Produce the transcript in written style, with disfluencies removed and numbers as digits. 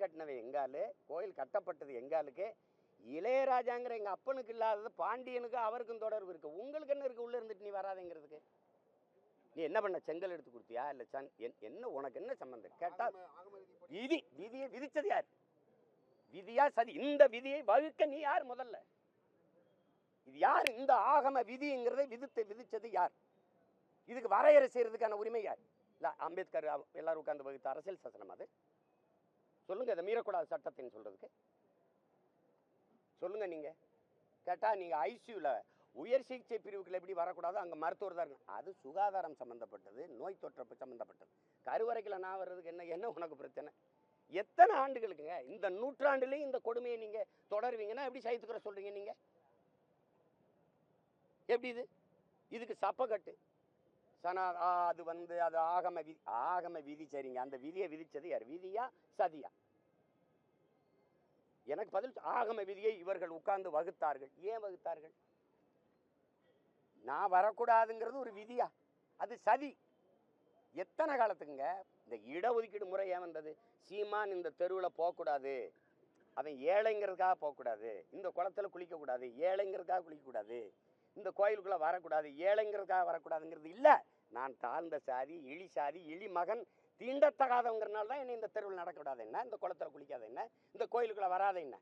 கட்டினவை எங்காலு, கோயில் கட்டப்பட்டது எங்காலுக்கு. இளையராஜாங்கிற எங்கள் அப்பனுக்கு இல்லாதது பாண்டியனுக்கு அவருக்கும் தொடர்பு இருக்குது. உங்களுக்கு என்ன இருக்குது உள்ளே இருந்துட்டு நீ வராதுங்கிறதுக்கு? நீ என்ன பண்ண, செங்கல் எடுத்து கொடுத்தியா இல்லை என்ன உனக்கு என்ன சம்பந்தம் கேட்டால் விதியை விதிச்சது யார்? விதியா சதி? இந்த விதியை வகுக்க நீ யார்? முதல்ல இது யார்? இந்த ஆகம விதிங்கிறதை விதிச்சது யார்? இதுக்கு வரையறை செய்யறதுக்கான உரிமை யார்? இல்லை அம்பேத்கர் எல்லாரும் உட்கார்ந்து வகுத்த அரசியல் சாசனம் அது? சொல்லுங்க. இதை மீறக்கூடாது சட்டத்தின்னு சொல்றதுக்கு சொல்லுங்க. நீங்க கேட்டா நீங்க ஐசியூல உயர் சிகிச்சை பிரிவுகள் எப்படி வரக்கூடாது, அங்கே மருத்துவர் தான் இருக்கணும். அது சுகாதாரம் சம்மந்தப்பட்டது, நோய் தொற்று சம்மந்தப்பட்டது. கருவறைக்குள்ள நான் வர்றதுக்கு என்ன உனக்கு பிரச்சனை? எத்தனை ஆண்டுகளுக்குங்க? இந்த நூற்றாண்டுலேயும் இந்த கொடுமையை நீங்கள் தொடருவீங்கன்னா எப்படி சகித்துக்கிற சொல்கிறீங்க நீங்கள்? எப்படி இதுக்கு சப்பக்கட்டு அது அது ஆகம விதி. சரிங்க, அந்த விதியை விதிச்சது யார்? விதியா சதியா? எனக்கு பதில். ஆகம விதியை இவர்கள் உட்கார்ந்து வகுத்தார்கள். ஏன் வகுத்தார்கள்? நான் வரக்கூடாதுங்கிறது ஒரு விதியா? அது சதி. எத்தனை காலத்துக்குங்க? இந்த இடஒதுக்கீடு முறை ஏன் வந்தது? சீமான் இந்த தெருவில் போகக்கூடாது, அவன் ஏழைங்கிறதுக்காக போகக்கூடாது, இந்த குளத்தில் குளிக்கக்கூடாது ஏழைங்கிறதுக்காக குளிக்கக்கூடாது, இந்த கோயிலுக்குள்ளே வரக்கூடாது ஏழைங்கிறதுக்காக வரக்கூடாதுங்கிறது இல்லை. நான் தாழ்ந்த சாதி, இழி சாதி, இழி மகன், தீண்டத்தகாதவங்கிறனால தான் என்னை இந்த தெருவில் நடக்கக்கூடாது என்ன, இந்த குளத்தில் குளிக்காத என்ன, இந்த கோயிலுக்குள்ளே வராத என்ன.